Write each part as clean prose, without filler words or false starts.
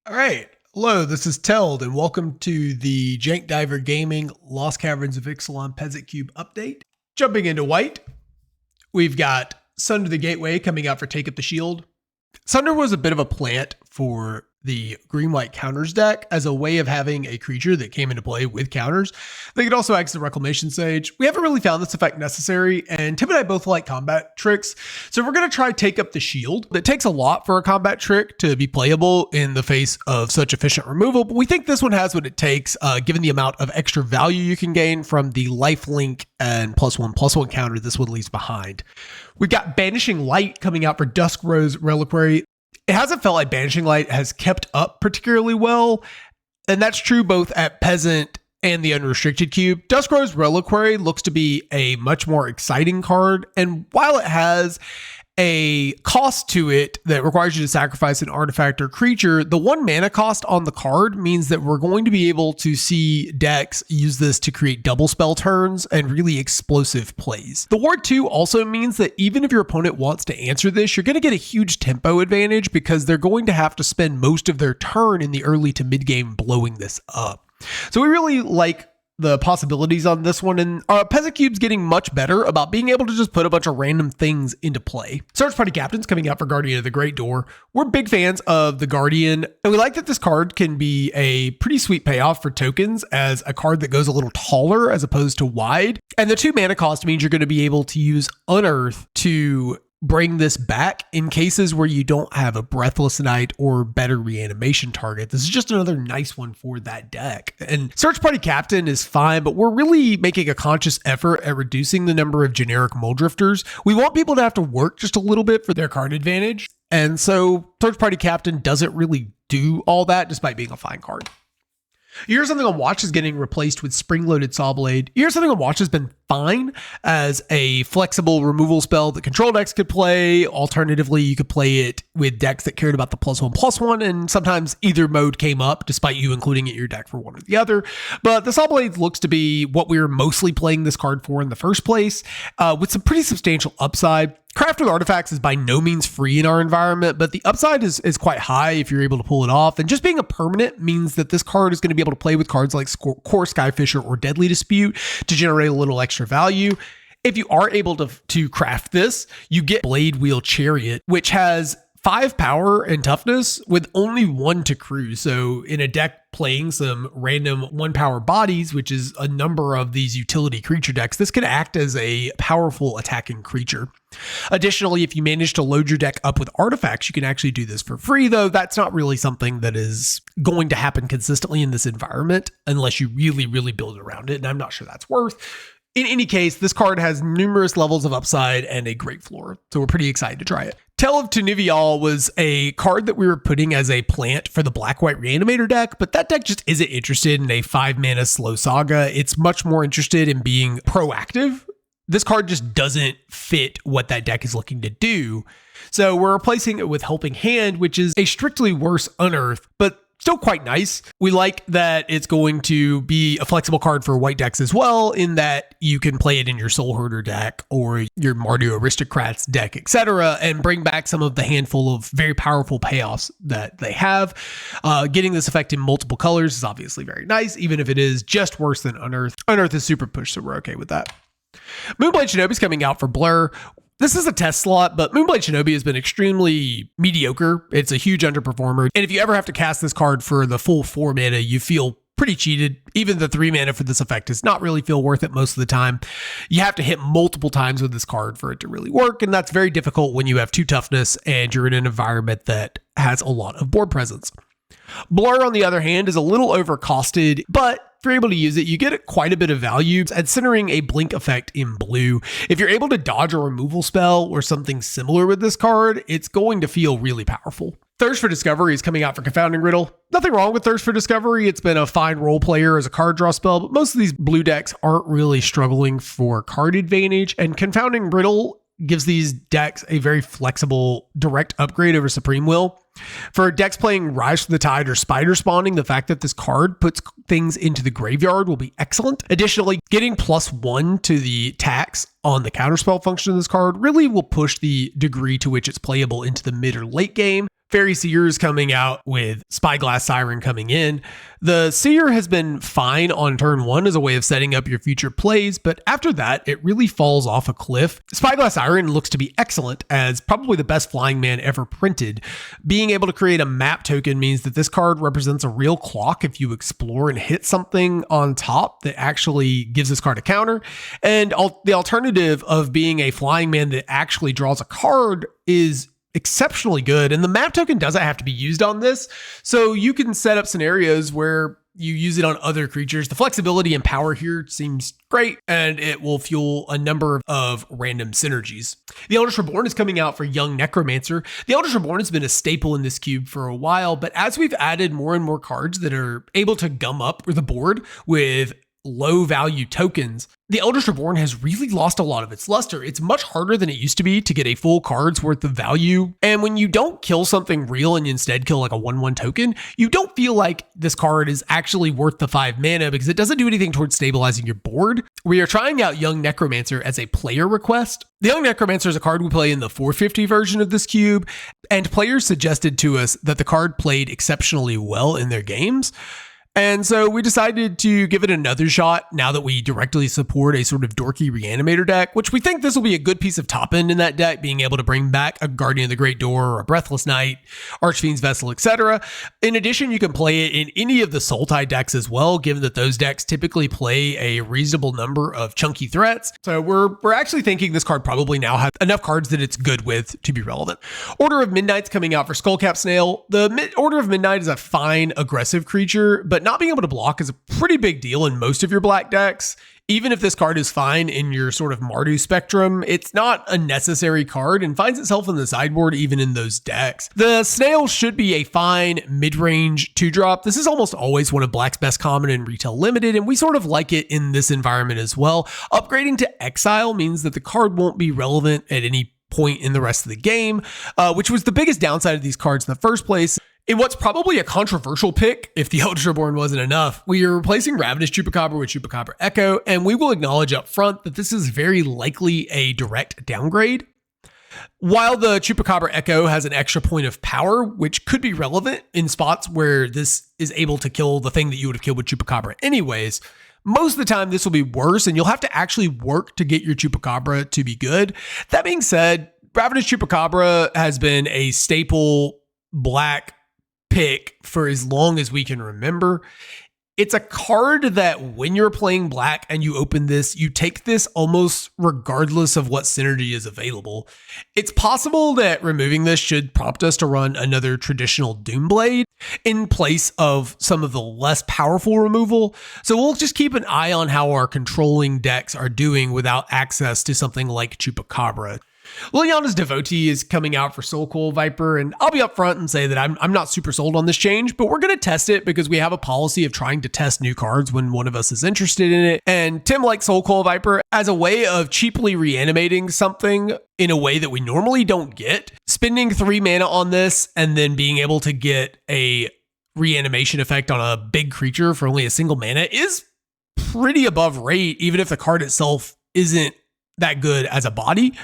All right. Hello, this is Teld, and welcome to the Jank Diver Gaming Lost Caverns of Ixalan Peasant Cube update. Jumping into white, we've got Sunder the Gateway coming out for Take Up the Shield. Sunder was a bit of a plant for the green-white counters deck as a way of having a creature that came into play with counters. They could also act as a reclamation sage. We haven't really found this effect necessary, and Tim and I both like combat tricks, so we're going to try Take Up the Shield. It takes a lot for a combat trick to be playable in the face of such efficient removal, but we think this one has what it takes, given the amount of extra value you can gain from the lifelink and +1/+1 counter this one leaves behind. We've got Banishing Light coming out for Dusk Rose Reliquary. It hasn't felt like Banishing Light has kept up particularly well, and that's true both at Peasant and the Unrestricted Cube. Dusk Rose Reliquary looks to be a much more exciting card, and while it has a cost to it that requires you to sacrifice an artifact or creature, the 1 mana cost on the card means that we're going to be able to see decks use this to create double spell turns and really explosive plays. The Ward 2 also means that even if your opponent wants to answer this, you're going to get a huge tempo advantage because they're going to have to spend most of their turn in the early to mid game blowing this up. So we really like the possibilities on this one, and Peasant Cube's getting much better about being able to just put a bunch of random things into play. Search Party Captain's coming out for Guardian of the Great Door. We're big fans of the Guardian, and we like that this card can be a pretty sweet payoff for tokens as a card that goes a little taller as opposed to wide. And the 2 mana cost means you're going to be able to use Unearth to bring this back in cases where you don't have a Breathless Knight or better reanimation target. This is just another nice one for that deck. And Search Party Captain is fine, but we're really making a conscious effort at reducing the number of generic Mulldrifters. We want people to have to work just a little bit for their card advantage. And so Search Party Captain doesn't really do all that despite being a fine card. Year Something on Watch is getting replaced with Spring-Loaded Sawblade. Year Something on Watch has been fine as a flexible removal spell that control decks could play. Alternatively, you could play it with decks that cared about the +1/+1, and sometimes either mode came up despite you including it in your deck for one or the other. But the Sawblade looks to be what we were mostly playing this card for in the first place, with some pretty substantial upside. Craft with artifacts is by no means free in our environment, but the upside is quite high if you're able to pull it off. And just being a permanent means that this card is going to be able to play with cards like Core Skyfisher or Deadly Dispute to generate a little extra value. If you are able to craft this, you get Blade Wheel Chariot, which has 5 power and toughness with only 1 to cruise. So in a deck playing some random 1 power bodies, which is a number of these utility creature decks, this can act as a powerful attacking creature. Additionally, if you manage to load your deck up with artifacts, you can actually do this for free, though that's not really something that is going to happen consistently in this environment unless you really, really build around it, and I'm not sure that's worth. In any case, this card has numerous levels of upside and a great floor, so we're pretty excited to try it. Tell of Tunivial was a card that we were putting as a plant for the black-white Reanimator deck, but that deck just isn't interested in a 5-mana slow saga. It's much more interested in being proactive. This card just doesn't fit what that deck is looking to do. So we're replacing it with Helping Hand, which is a strictly worse Unearth, but still quite nice. We like that it's going to be a flexible card for white decks as well, in that you can play it in your Soul Herder deck or your Mardu Aristocrats deck, etc., and bring back some of the handful of very powerful payoffs that they have. Getting this effect in multiple colors is obviously very nice, even if it is just worse than Unearth. Unearth is super push, so we're okay with that. Moonblade Shinobi is coming out for Blur. This is a test slot, but Moonblade Shinobi has been extremely mediocre. It's a huge underperformer. And if you ever have to cast this card for the full 4 mana, you feel pretty cheated. Even the 3 mana for this effect does not really feel worth it most of the time. You have to hit multiple times with this card for it to really work, and that's very difficult when you have 2 toughness and you're in an environment that has a lot of board presence. Blur, on the other hand, is a little overcosted, but if you're able to use it, you get quite a bit of value at centering a blink effect in blue. If you're able to dodge a removal spell or something similar with this card, it's going to feel really powerful. Thirst for Discovery is coming out for Confounding Riddle. Nothing wrong with Thirst for Discovery. It's been a fine role player as a card draw spell, but most of these blue decks aren't really struggling for card advantage, and Confounding Riddle gives these decks a very flexible direct upgrade over Supreme Will. For decks playing Rise from the Tide or Spider Spawning, the fact that this card puts things into the graveyard will be excellent. Additionally, getting +1 to the tax on the counterspell function of this card really will push the degree to which it's playable into the mid or late game. Fairy Seer is coming out with Spyglass Siren coming in. The Seer has been fine on turn 1 as a way of setting up your future plays, but after that, it really falls off a cliff. Spyglass Siren looks to be excellent as probably the best flying man ever printed. Being able to create a map token means that this card represents a real clock if you explore and hit something on top that actually gives this card a counter. And the alternative of being a flying man that actually draws a card is exceptionally good, and the map token doesn't have to be used on this, so you can set up scenarios where you use it on other creatures. The flexibility and power here seems great, and it will fuel a number of random synergies. The Eldritch Reborn is coming out for Young Necromancer. The Eldritch Reborn has been a staple in this cube for a while, but as we've added more and more cards that are able to gum up the board with low value tokens, the Eldritch Reborn has really lost a lot of its luster. It's much harder than it used to be to get a full card's worth of value. And when you don't kill something real and you instead kill like a 1/1 token, you don't feel like this card is actually worth the 5 mana because it doesn't do anything towards stabilizing your board. We are trying out Young Necromancer as a player request. The Young Necromancer is a card we play in the 450 version of this cube, and players suggested to us that the card played exceptionally well in their games. And so we decided to give it another shot now that we directly support a sort of dorky reanimator deck, which we think this will be a good piece of top end in that deck, being able to bring back a Guardian of the Great Door or a Breathless Knight, Archfiend's Vessel, etc. In addition, you can play it in any of the Sultai decks as well, given that those decks typically play a reasonable number of chunky threats. So we're actually thinking this card probably now has enough cards that it's good with to be relevant. Order of Midnight's coming out for Skullcap Snail. The Order of Midnight is a fine aggressive creature, but not being able to block is a pretty big deal in most of your black decks. Even if this card is fine in your sort of Mardu spectrum, it's not a necessary card and finds itself in the sideboard even in those decks. The Snail should be a fine mid-range 2-drop. This is almost always one of black's best common in retail limited, and we sort of like it in this environment as well. Upgrading to Exile means that the card won't be relevant at any point in the rest of the game, which was the biggest downside of these cards in the first place. In what's probably a controversial pick, if the Eldritch Reborn wasn't enough, we are replacing Ravenous Chupacabra with Chupacabra Echo, and we will acknowledge up front that this is very likely a direct downgrade. While the Chupacabra Echo has an extra point of power, which could be relevant in spots where this is able to kill the thing that you would have killed with Chupacabra anyways, most of the time this will be worse, and you'll have to actually work to get your Chupacabra to be good. That being said, Ravenous Chupacabra has been a staple black pick for as long as we can remember. It's a card that when you're playing black and you open this, you take this almost regardless of what synergy is available. It's possible that removing this should prompt us to run another traditional Doomblade in place of some of the less powerful removal. So we'll just keep an eye on how our controlling decks are doing without access to something like Chupacabra. Liliana's Devotee is coming out for Soulcoil Viper, and I'll be upfront and say that I'm not super sold on this change, but we're going to test it because we have a policy of trying to test new cards when one of us is interested in it. And Tim likes Soulcoil Viper as a way of cheaply reanimating something in a way that we normally don't get. Spending 3 mana on this and then being able to get a reanimation effect on a big creature for only a single mana is pretty above rate, even if the card itself isn't that good as a body.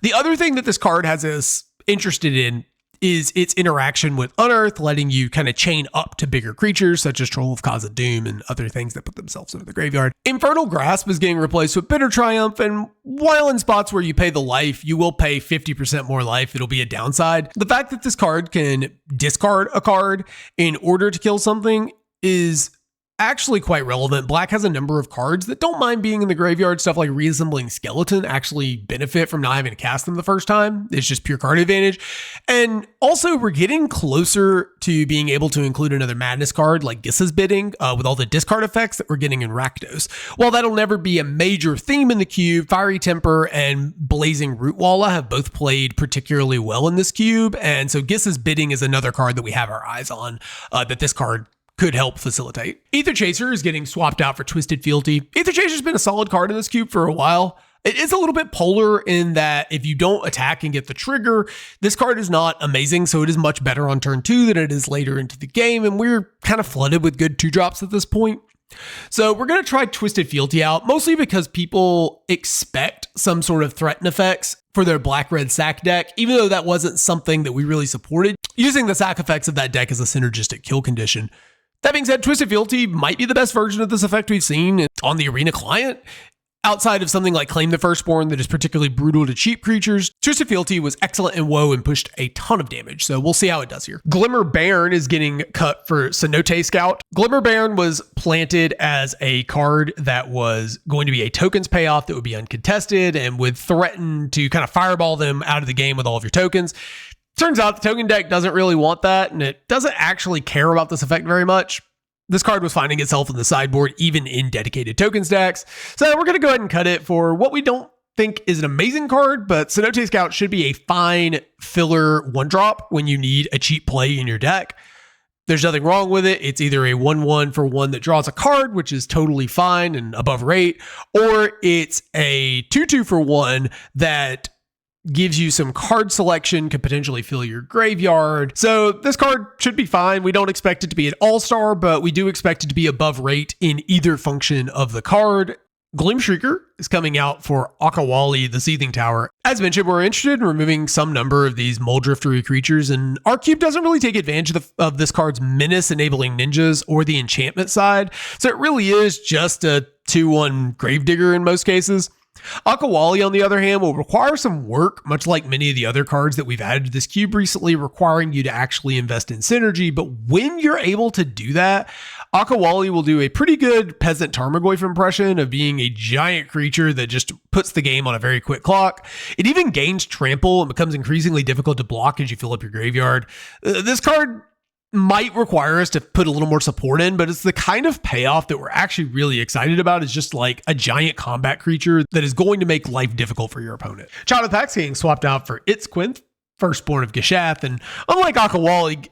The other thing that this card has us interested in is its interaction with Unearth, letting you kind of chain up to bigger creatures such as Troll of Khazad-dûm and other things that put themselves into the graveyard. Infernal Grasp is getting replaced with Bitter Triumph, and while in spots where you pay the life, you will pay 50% more life. It'll be a downside. The fact that this card can discard a card in order to kill something is actually quite relevant. Black has a number of cards that don't mind being in the graveyard. Stuff like Reassembling Skeleton actually benefit from not having to cast them the first time. It's just pure card advantage. And also we're getting closer to being able to include another Madness card like Gissa's Bidding with all the discard effects that we're getting in Rakdos. While that'll never be a major theme in the cube, Fiery Temper and Blazing Rootwalla have both played particularly well in this cube. And so Gissa's Bidding is another card that we have our eyes on that this card could help facilitate. Aether Chaser is getting swapped out for Twisted Fealty. Aether Chaser's been a solid card in this cube for a while. It is a little bit polar in that if you don't attack and get the trigger, this card is not amazing, so it is much better on turn 2 than it is later into the game, and we're kind of flooded with good 2-drops at this point. So we're going to try Twisted Fealty out, mostly because people expect some sort of threaten effects for their black-red sack deck, even though that wasn't something that we really supported, using the sack effects of that deck as a synergistic kill condition. That being said, Twisted Fealty might be the best version of this effect we've seen on the Arena client. Outside of something like Claim the Firstborn that is particularly brutal to cheap creatures, Twisted Fealty was excellent in WoW and pushed a ton of damage, so we'll see how it does here. Glimmer Baron is getting cut for Cenote Scout. Glimmer Baron was planted as a card that was going to be a tokens payoff that would be uncontested and would threaten to kind of fireball them out of the game with all of your tokens. Turns out the token deck doesn't really want that, and it doesn't actually care about this effect very much. This card was finding itself in the sideboard even in dedicated token stacks. So we're going to go ahead and cut it for what we don't think is an amazing card, but Cenote Scout should be a fine filler 1-drop when you need a cheap play in your deck. There's nothing wrong with it. It's either a 1/1 for 1 that draws a card, which is totally fine and above rate, or it's a 2/2 for 1 that gives you some card selection, could potentially fill your graveyard. So this card should be fine. We don't expect it to be an all-star, but we do expect it to be above rate in either function of the card. Gleam Shrieker is coming out for Akawali, the Seething Tower. As mentioned, we're interested in removing some number of these Muldriftery creatures, and our cube doesn't really take advantage of this card's menace-enabling ninjas or the enchantment side, so it really is just a 2/1 Gravedigger in most cases. Akawali, on the other hand, will require some work, much like many of the other cards that we've added to this cube recently, requiring you to actually invest in synergy. But when you're able to do that, Akawali will do a pretty good Peasant Tarmogoyf impression of being a giant creature that just puts the game on a very quick clock. It even gains trample and becomes increasingly difficult to block as you fill up your graveyard. This card might require us to put a little more support in, but it's the kind of payoff that we're actually really excited about. Is just like a giant combat creature that is going to make life difficult for your opponent. Child of Pax getting swapped out for Itzquinth, Firstborn of Geshath, and unlike Akawali,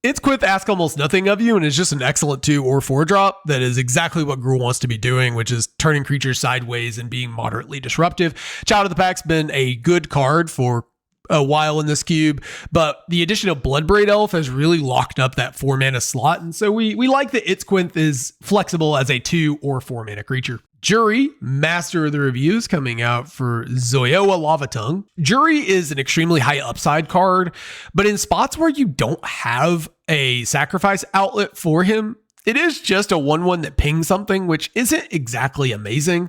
Itzquinth asks almost nothing of you and is just an excellent 2 or 4-drop that is exactly what Gruul wants to be doing, which is turning creatures sideways and being moderately disruptive. Child of the Pack's been a good card for a while in this cube, but the addition of Bloodbraid Elf has really locked up that 4-mana slot, and so we like that Itzquinth is flexible as a 2 or 4-mana creature. Jury, Master of the Reviews, coming out for Zoyoa Lavatongue. Jury is an extremely high upside card, but in spots where you don't have a sacrifice outlet for him, it is just a 1/1 that pings something, which isn't exactly amazing.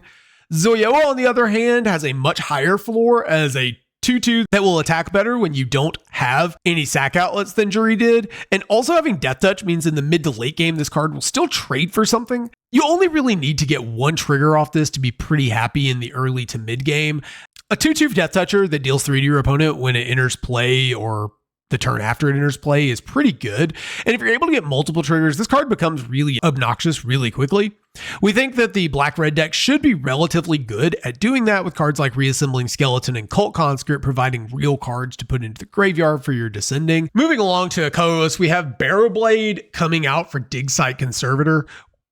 Zoyoa, on the other hand, has a much higher floor as a 2/2 that will attack better when you don't have any sack outlets than Jury did. And also having Death Touch means in the mid to late game, this card will still trade for something. You only really need to get one trigger off this to be pretty happy in the early to mid game. A 2/2 Death Toucher that deals 3 to your opponent when it enters play or the turn after it enters play is pretty good. And if you're able to get multiple triggers, this card becomes really obnoxious really quickly. We think that the black-red deck should be relatively good at doing that, with cards like Reassembling Skeleton and Cult Conscript providing real cards to put into the graveyard for your descending. Moving along to Colorless, we have Barrowblade coming out for Digsite Conservator.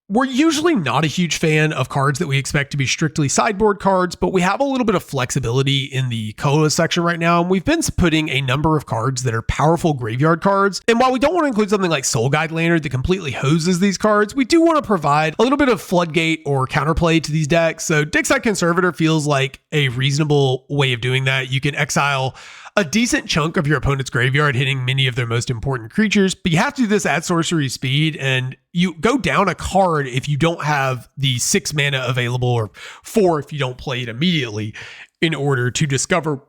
We're usually not a huge fan of cards that we expect to be strictly sideboard cards, but we have a little bit of flexibility in the Colorless section right now, and we've been putting a number of cards that are powerful graveyard cards. And while we don't want to include something like Soul Guide Lantern that completely hoses these cards, we do want to provide a little bit of floodgate or counterplay to these decks. So Digsite Conservator feels like a reasonable way of doing that. You can exile a decent chunk of your opponent's graveyard, hitting many of their most important creatures, but you have to do this at sorcery speed, and you go down a card if you don't have the 6 mana available, or 4 if you don't play it immediately, in order to discover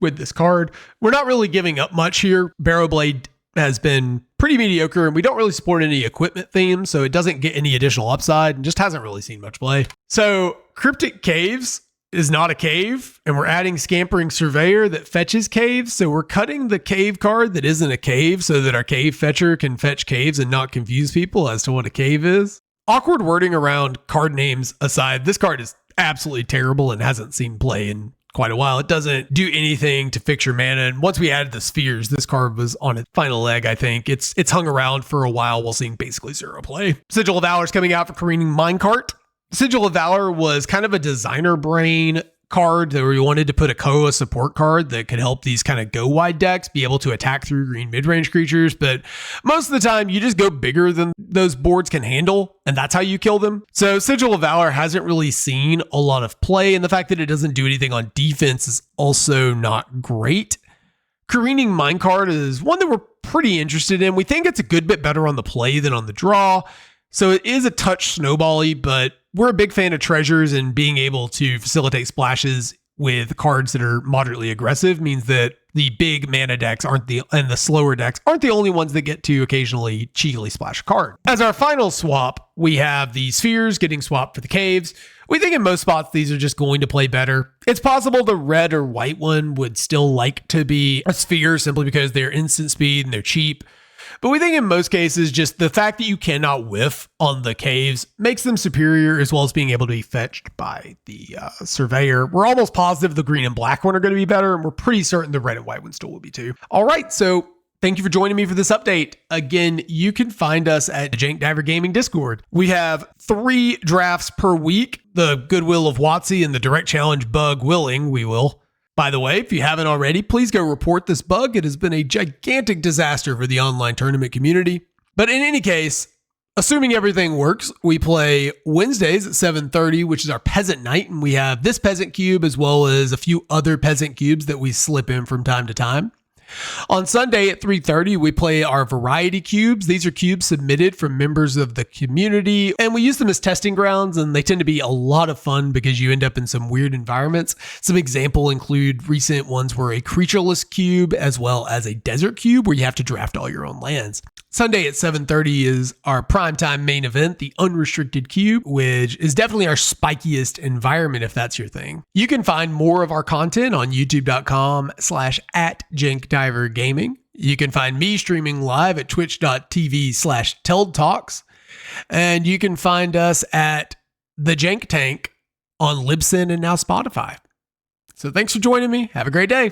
with this card. We're not really giving up much here. Barrowblade has been pretty mediocre, and we don't really support any equipment themes, so it doesn't get any additional upside and just hasn't really seen much play. So Cryptic Caves is not a cave, and we're adding Scampering Surveyor that fetches caves. So we're cutting the cave card that isn't a cave so that our cave fetcher can fetch caves and not confuse people as to what a cave is. Awkward wording around card names aside, this card is absolutely terrible and hasn't seen play in quite a while. It doesn't do anything to fix your mana. And once we added the spheres, this card was on its final leg, I think. It's hung around for a while while seeing basically 0 play. Sigil of Valor is coming out for Careening Minecart. Sigil of Valor was kind of a designer brain card that we wanted to put a Koa support card that could help these kind of go wide decks be able to attack through green mid-range creatures. But most of the time you just go bigger than those boards can handle, and that's how you kill them. So Sigil of Valor hasn't really seen a lot of play, and the fact that it doesn't do anything on defense is also not great. Careening Minecart is one that we're pretty interested in. We think it's a good bit better on the play than on the draw. So it is a touch snowbally, but we're a big fan of treasures, and being able to facilitate splashes with cards that are moderately aggressive means that the big mana decks and the slower decks aren't the only ones that get to occasionally cheekily splash a card. As our final swap, we have the spheres getting swapped for the caves. We think in most spots these are just going to play better. It's possible the red or white one would still like to be a sphere simply because they're instant speed and they're cheap. But we think in most cases, just the fact that you cannot whiff on the caves makes them superior, as well as being able to be fetched by the surveyor. We're almost positive the green and black one are going to be better, and we're pretty certain the red and white one still will be too. All right, so thank you for joining me for this update. Again, you can find us at the Jank Diver Gaming Discord. We have 3 drafts per week. The Goodwill of WotC and the Direct Challenge bug willing, we will. By the way, if you haven't already, please go report this bug. It has been a gigantic disaster for the online tournament community. But in any case, assuming everything works, we play Wednesdays at 7:30, which is our Peasant Night, and we have this Peasant Cube as well as a few other Peasant Cubes that we slip in from time to time. On Sunday at 3:30, we play our Variety Cubes. These are cubes submitted from members of the community, and we use them as testing grounds, and they tend to be a lot of fun because you end up in some weird environments. Some example include recent ones were a Creatureless Cube as well as a Desert Cube where you have to draft all your own lands. Sunday at 7:30 is our primetime main event, the Unrestricted Cube, which is definitely our spikiest environment if that's your thing. You can find more of our content on youtube.com/@JankDiverGaming. You can find me streaming live at twitch.tv/Teld Talks. And you can find us at the Jank Tank on Libsyn and now Spotify. So thanks for joining me. Have a great day.